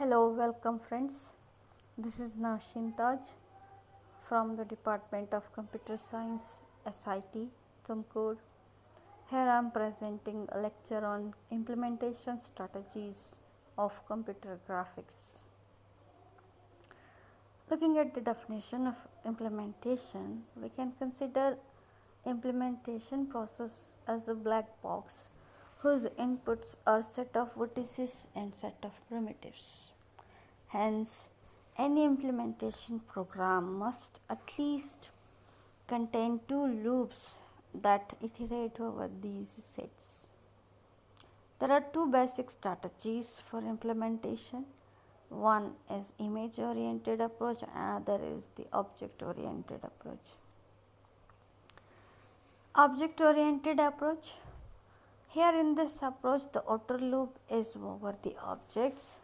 Hello, welcome friends. This is Nashin Taj from the Department of Computer Science, SIT, Tumkur. Here I am presenting a lecture on implementation strategies of computer graphics. Looking at the definition of implementation, we can consider implementation process as a black box whose inputs are set of vertices and set of primitives. Hence, any implementation program must at least contain two loops that iterate over these sets. There are two basic strategies for implementation. One is image oriented approach, another is the object oriented approach. Object oriented approach. Here in this approach, the outer loop is over the objects.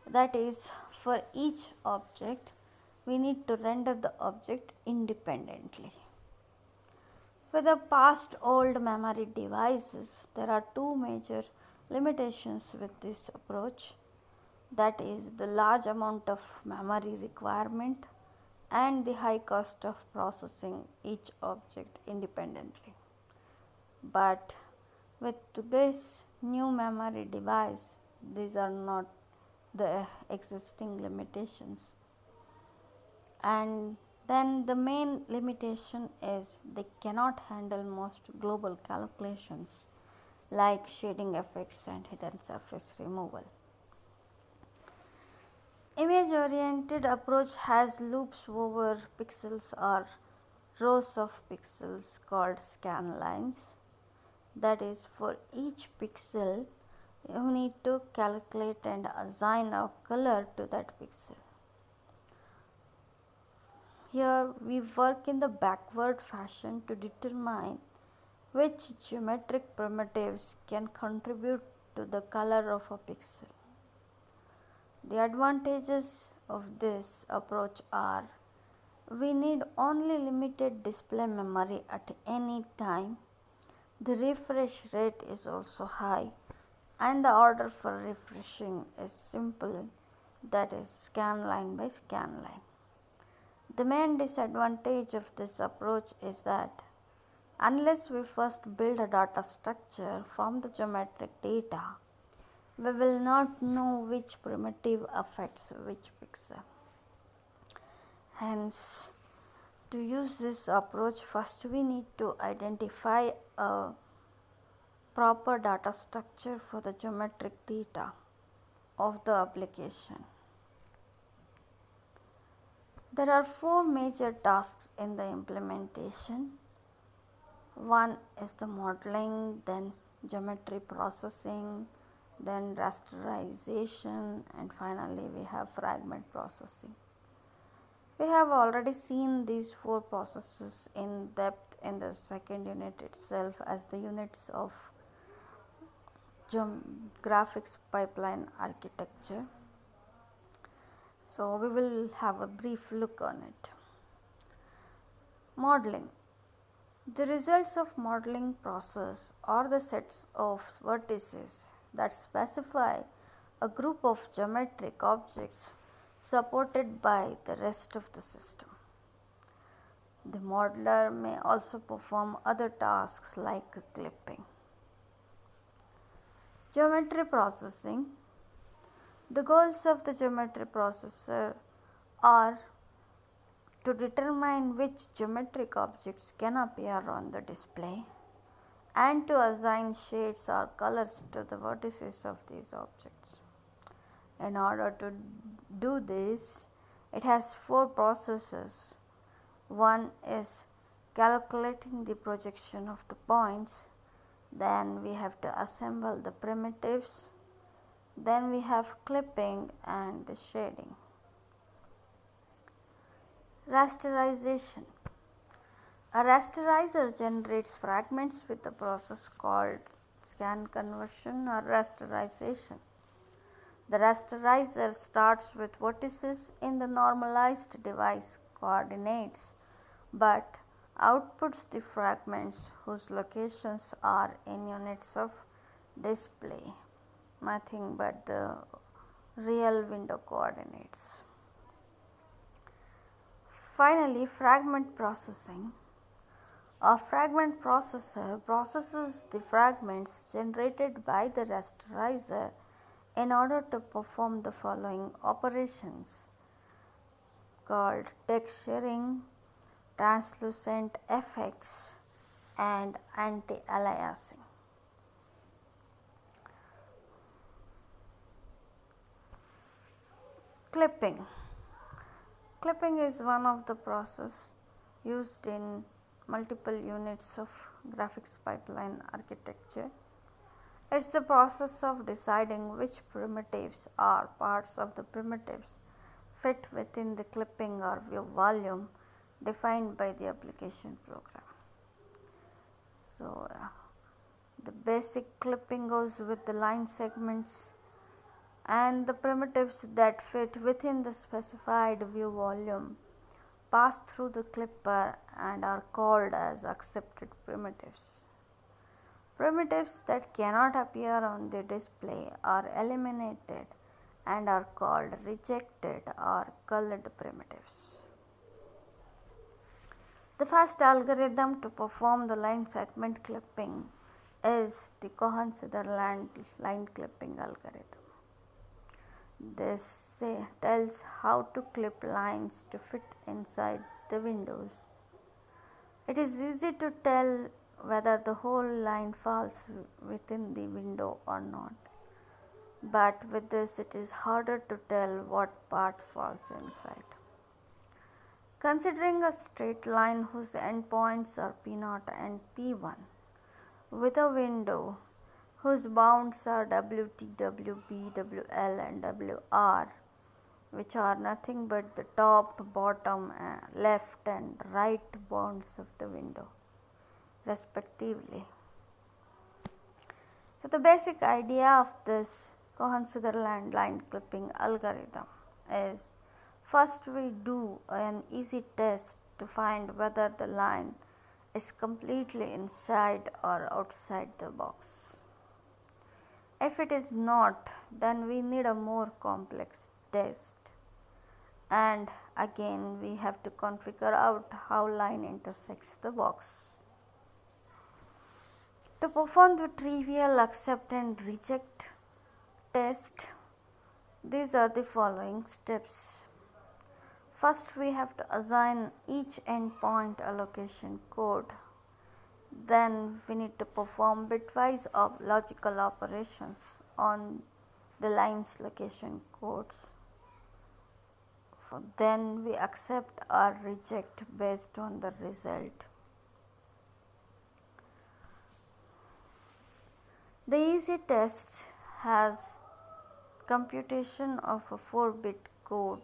That is, for each object, we need to render the object independently. For the past old memory devices, there are two major limitations with this approach. That is the large amount of memory requirement and the high cost of processing each object independently. But with today's new memory device, these are not the existing limitations. And then the main limitation is they cannot handle most global calculations like shading effects and hidden surface removal. Image oriented approach has loops over pixels or rows of pixels called scan lines. That is, for each pixel you need to calculate and assign a color to that pixel. Here we work in the backward fashion to determine which geometric primitives can contribute to the color of a pixel. The advantages of this approach are we need only limited display memory at any time. The refresh rate is also high and the order for refreshing is simple, that is scan line by scan line. The main disadvantage of this approach is that unless we first build a data structure from the geometric data, we will not know which primitive affects which pixel. Hence, to use this approach, first we need to identify a proper data structure for the geometric data of the application. There are four major tasks in the implementation. One is the modeling, then geometry processing, then rasterization, and finally we have fragment processing. We have already seen these four processes in depth in the second unit itself as the units of graphics pipeline architecture. So we will have a brief look on it. Modeling. The results of modeling process are the sets of vertices that specify a group of geometric objects supported by the rest of the system. The modeler may also perform other tasks like clipping. Geometry processing. The goals of the geometry processor are to determine which geometric objects can appear on the display and to assign shades or colors to the vertices of these objects. In order to do this, it has four processes. One is calculating the projection of the points, then we have to assemble the primitives, then we have clipping and the shading. Rasterization. A rasterizer generates fragments with a process called scan conversion or rasterization. The rasterizer starts with vertices in the normalized device coordinates but outputs the fragments whose locations are in units of display, nothing but the real window coordinates. Finally, fragment processing. A fragment processor processes the fragments generated by the rasterizer in order to perform the following operations called texturing, translucent effects, and anti-aliasing. Clipping. Clipping is one of the processes used in multiple units of graphics pipeline architecture. It's the process of deciding which primitives or parts of the primitives fit within the clipping or view volume defined by the application program. So, the basic clipping goes with the line segments, and the primitives that fit within the specified view volume pass through the clipper and are called as accepted primitives. Primitives that cannot appear on the display are eliminated and are called rejected or culled primitives. The first algorithm to perform the line segment clipping is the Cohen-Sutherland line clipping algorithm. This tells how to clip lines to fit inside the windows. It is easy to tell whether the whole line falls within the window or not, but with this it is harder to tell what part falls inside. Considering a straight line whose endpoints are P0 and P1 with a window whose bounds are WT, WB, WL and WR, which are nothing but the top, bottom, left and right bounds of the window respectively. So, the basic idea of this Cohen-Sutherland line clipping algorithm is first we do an easy test to find whether the line is completely inside or outside the box. If it is not, then we need a more complex test, and again we have to configure out how line intersects the box. To perform the trivial accept and reject test, these are the following steps. First, we have to assign each endpoint allocation code. Then we need to perform bitwise logical operations on the lines location codes. Then we accept or reject based on the result. The easy test has computation of a 4-bit code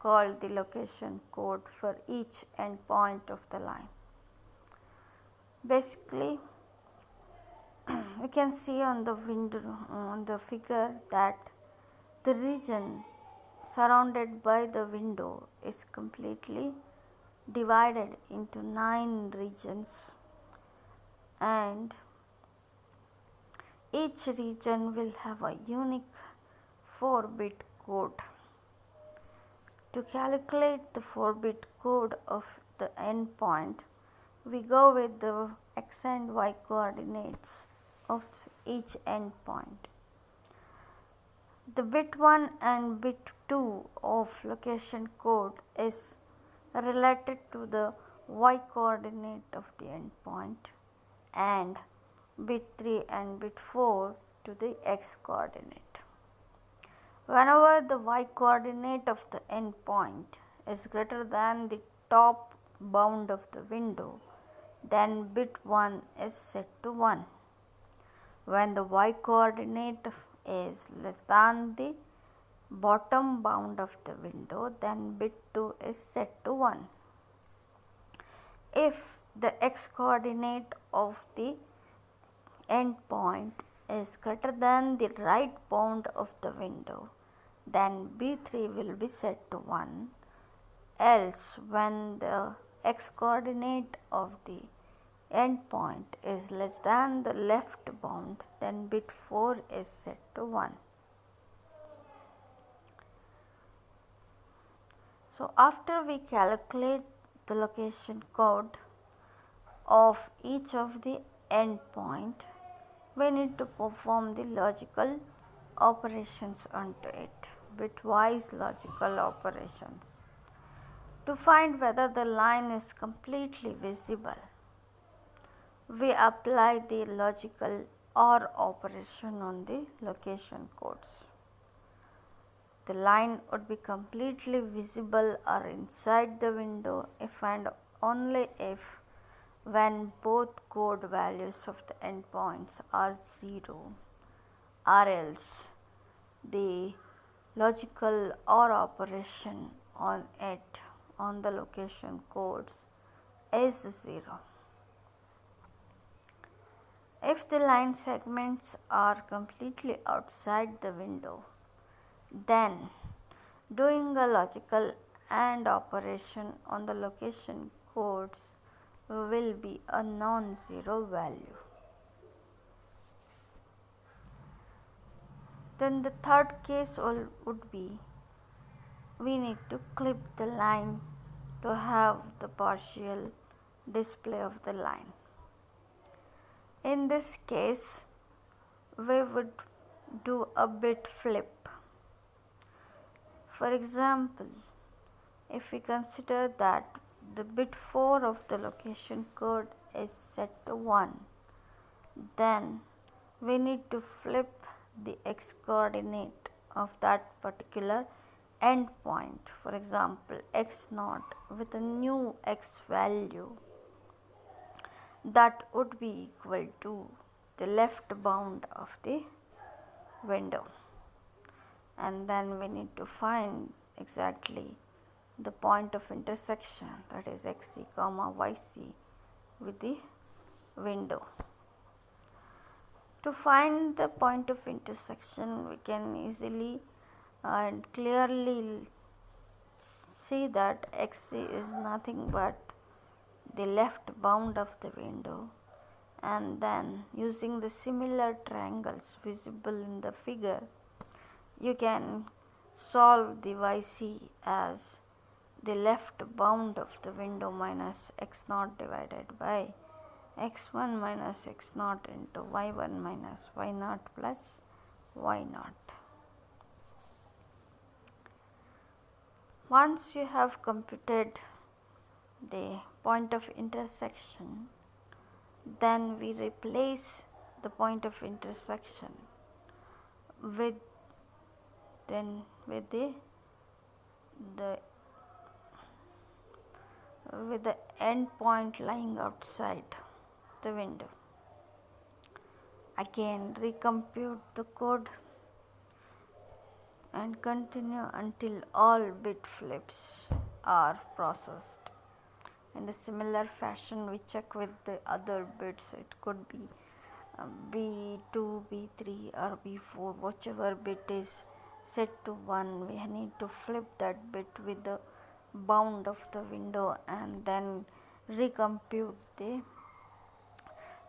called the location code for each endpoint of the line. Basically, we can see on the figure that the region surrounded by the window is completely divided into 9 regions, and each region will have a unique 4-bit code. To calculate the 4-bit code of the endpoint, we go with the x and y coordinates of each endpoint. The bit 1 and bit 2 of location code is related to the y coordinate of the endpoint, and bit 3 and bit 4 to the x coordinate. Whenever the y coordinate of the endpoint is greater than the top bound of the window, then bit 1 is set to 1. When the y coordinate is less than the bottom bound of the window, then bit 2 is set to 1. If the x coordinate of the endpoint is greater than the right bound of the window, then B3 will be set to 1. Else, when the x coordinate of the endpoint is less than the left bound, then bit 4 is set to 1. So after we calculate the location code of each of the endpoint, we need to perform the logical operations onto it, bitwise logical operations, to find whether the line is completely visible. We apply the logical OR operation on the location codes. The line would be completely visible or inside the window if and only if when both code values of the endpoints are 0, or else the logical OR operation on it, on the location codes, is 0. If the line segments are completely outside the window, then doing a logical AND operation on the location codes will be a non-zero value. Then the third case would be, we need to clip the line to have the partial display of the line. In this case, we would do a bit flip. For example, if we consider that the bit 4 of the location code is set to 1, then we need to flip the x coordinate of that particular endpoint, for example x0, with a new x value that would be equal to the left bound of the window. And then we need to find exactly the point of intersection, that is xc comma yc, with the window. To find the point of intersection, we can easily and clearly see that xc is nothing but the left bound of the window, and then using the similar triangles visible in the figure, you can solve the yc as the left bound of the window minus x0 divided by x1 minus x0 into y1 minus y0 plus y0. Once you have computed the point of intersection, then we replace the point of intersection with the end point lying outside the window. Again, recompute the code and continue until all bit flips are processed. In a similar fashion, we check with the other bits. It could be B2, B3 or B4, whichever bit is set to 1, we need to flip that bit with the bound of the window and then recompute the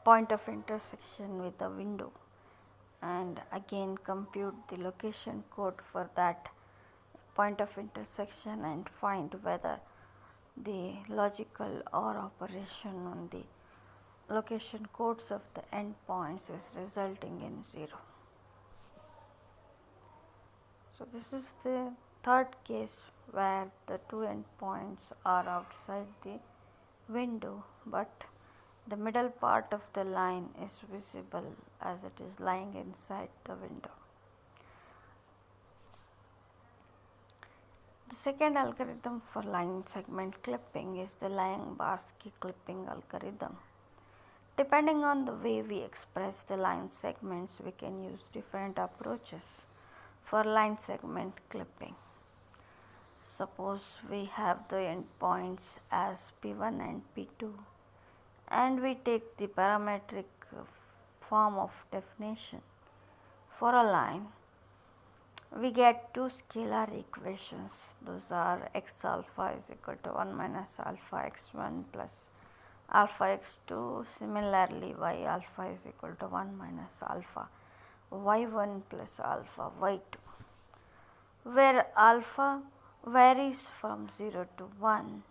point of intersection with the window, and again compute the location code for that point of intersection and find whether the logical OR operation on the location codes of the endpoints is resulting in 0. So this is the third case where the two endpoints are outside the window, but the middle part of the line is visible as it is lying inside the window. The second algorithm for line segment clipping is the Liang-Barsky Clipping algorithm. Depending on the way we express the line segments, we can use different approaches for line segment clipping. Suppose we have the endpoints as P1 and P2, and we take the parametric form of definition for a line. We get two scalar equations. Those are x alpha is equal to 1 minus alpha x1 plus alpha x2. Similarly, y alpha is equal to 1 minus alpha y1 plus alpha y2, where alpha varies from 0 to 1.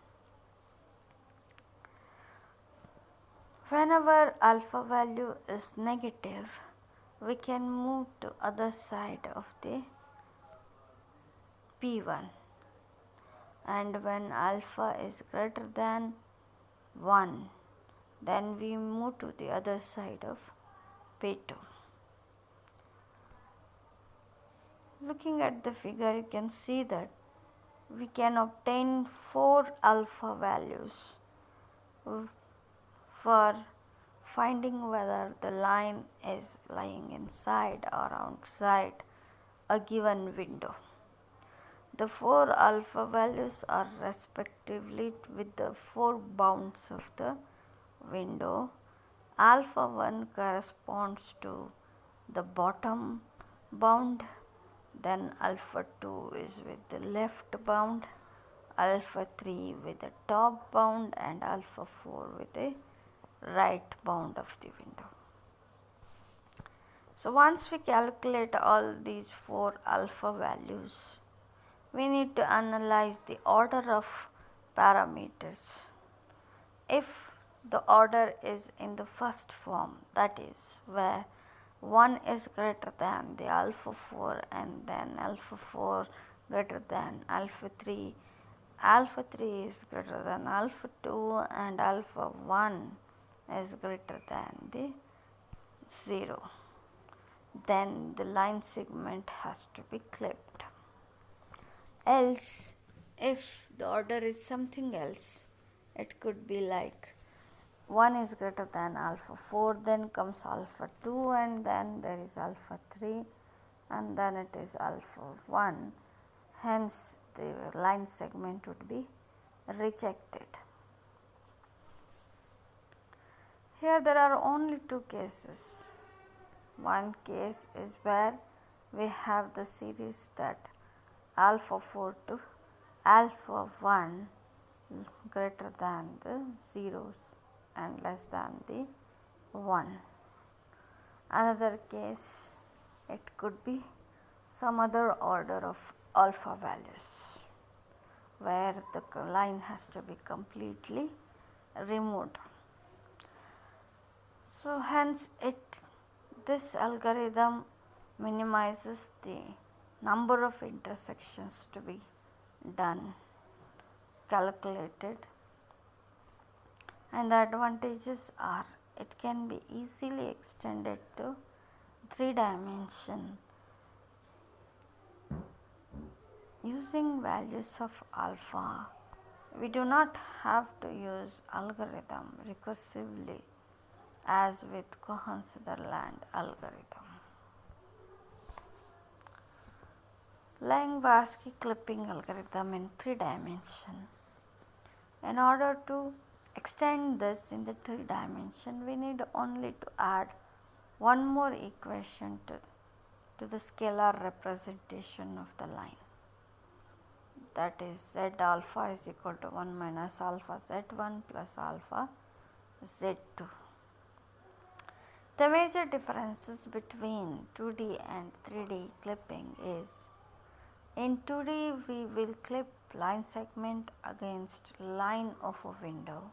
Whenever alpha value is negative, we can move to other side of the P1, and when alpha is greater than 1, then we move to the other side of P2. Looking at the figure, you can see that we can obtain 4 alpha values for finding whether the line is lying inside or outside a given window. The 4 alpha values are respectively with the 4 bounds of the window. Alpha 1 corresponds to the bottom bound, then alpha 2 is with the left bound, alpha 3 with the top bound, and alpha 4 with the right bound of the window. So once we calculate all these 4 alpha values, we need to analyze the order of parameters. If the order is in the first form, that is where 1 is greater than the alpha 4 and then alpha 4 greater than alpha 3 is greater than alpha 2 and alpha 1 is greater than the 0, then the line segment has to be clipped. Else, if the order is something else, it could be like 1 is greater than alpha 4, then comes alpha 2, and then there is alpha 3, and then it is alpha 1. Hence, the line segment would be rejected. Here there are only 2 cases. One case is where we have the series that alpha 4 to alpha 1 greater than the zeros and less than the 1. Another case, it could be some other order of alpha values where the line has to be completely removed. So hence this algorithm minimizes the number of intersections to be calculated, and the advantages are it can be easily extended to 3 dimension using values of alpha. We do not have to use algorithm recursively as with Cohen-Sutherland algorithm. Liang-Barsky Clipping algorithm in 3 dimension. In order to extend this in the 3 dimension, we need only to add one more equation to the scalar representation of the line. That is, z alpha is equal to 1 minus alpha z1 plus alpha z2. The major differences between 2D and 3D clipping is, in 2D we will clip line segment against line of a window,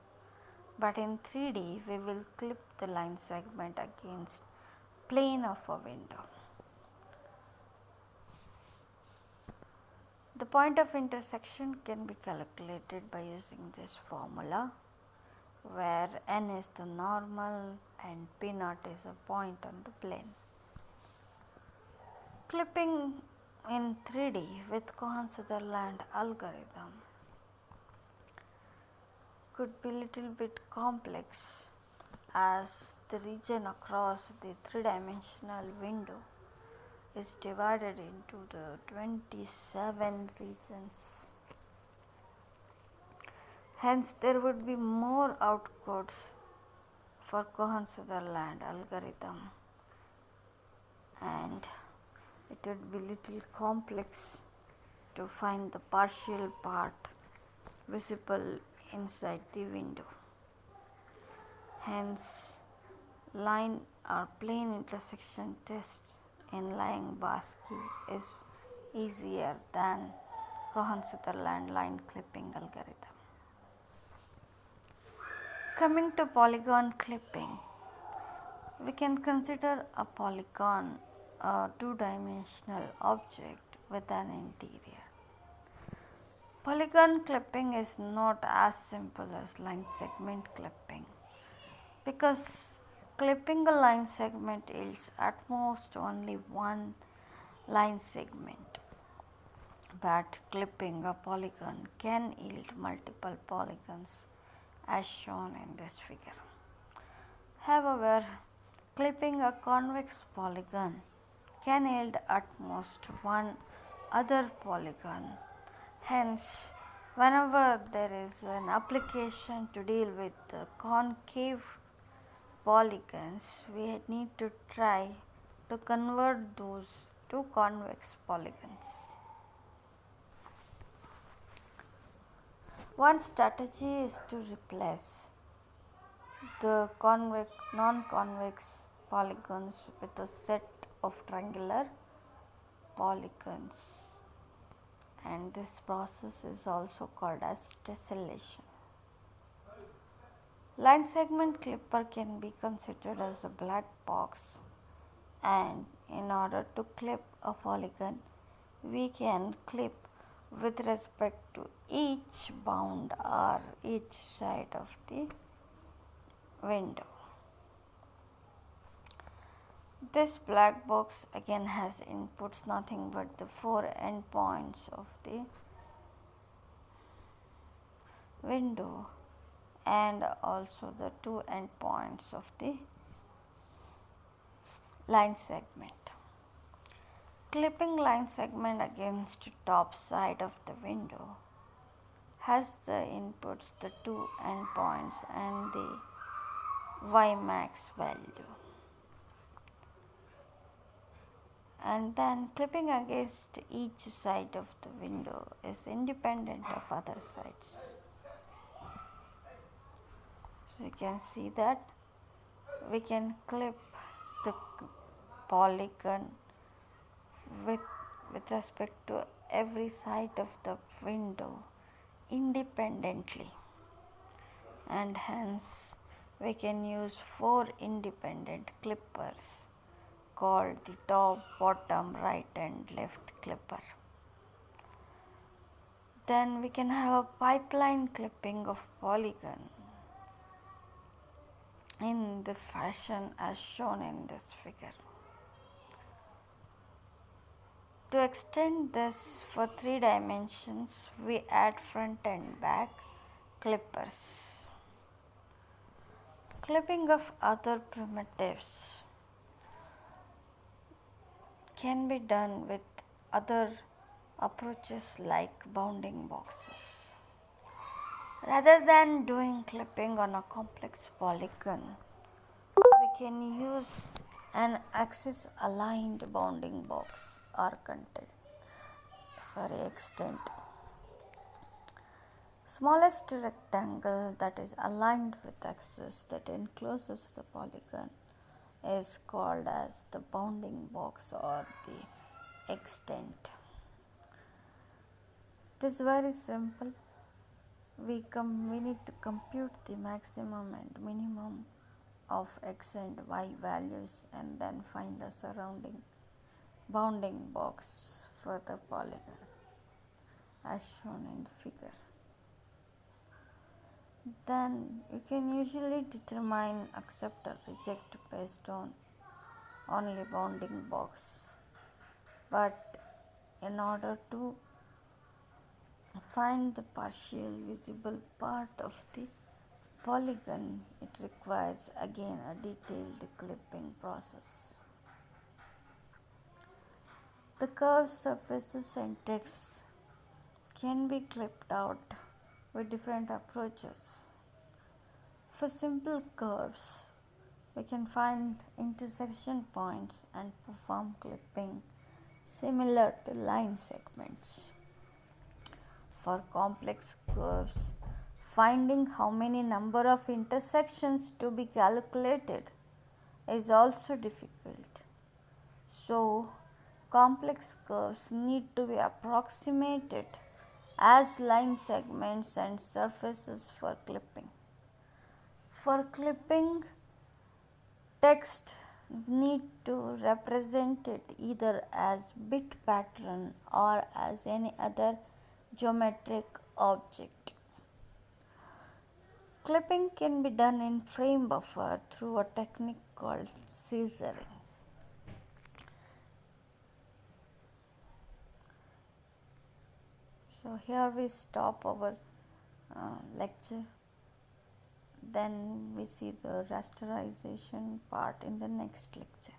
but in 3D we will clip the line segment against plane of a window. The point of intersection can be calculated by using this formula, where n is the normal and p naught is a point on the plane. Clipping in 3D with Cohen-Sutherland algorithm could be little bit complex, as the region across the 3-dimensional window is divided into the 27 regions. Hence, there would be more outcodes for Cohen-Sutherland algorithm, and it would be little complex to find the partial part visible inside the window. Hence, line or plane intersection test in Liang-Basky is easier than Cohen-Sutherland line clipping algorithm. Coming to polygon clipping, we can consider a polygon a two-dimensional object with an interior. Polygon clipping is not as simple as line segment clipping because clipping a line segment yields at most only one line segment, but clipping a polygon can yield multiple polygons as shown in this figure. However, clipping a convex polygon can yield at most one other polygon. Hence, whenever there is an application to deal with the concave polygons, we need to try to convert those to convex polygons. One strategy is to replace the non-convex polygons with a set of triangular polygons, and this process is also called as tessellation. Line segment clipper can be considered as a black box, and in order to clip a polygon, we can clip with respect to each bound or each side of the window. This black box again has inputs nothing but the four endpoints of the window and also the two endpoints of the line segment. Clipping line segment against the top side of the window has the inputs, the two endpoints and the Ymax value. And then clipping against each side of the window is independent of other sides. So you can see that we can clip the polygon with respect to every side of the window independently, and hence we can use four independent clippers called the top, bottom, right and left clipper. Then we can have a pipeline clipping of polygon in the fashion as shown in this figure. To extend this for 3 dimensions, we add front and back clippers. Clipping of other primitives can be done with other approaches like bounding boxes. Rather than doing clipping on a complex polygon, we can use an axis aligned bounding box or extent. Smallest rectangle that is aligned with axis that encloses the polygon is called as the bounding box or the extent. It is very simple. We need to compute the maximum and minimum of x and y values and then find a surrounding bounding box for the polygon as shown in the figure. Then you can usually determine accept or reject based on only bounding box, but in order to find the partial visible part of the polygon, it requires again a detailed clipping process. The curved surfaces and text can be clipped out with different approaches. For simple curves, we can find intersection points and perform clipping similar to line segments. For complex curves, finding how many number of intersections to be calculated is also difficult. So, complex curves need to be approximated as line segments and surfaces for clipping. For clipping, text need to represent it either as bit pattern or as any other geometric object. Clipping can be done in frame buffer through a technique called scissoring. So here we stop our lecture. Then we see the rasterization part in the next lecture.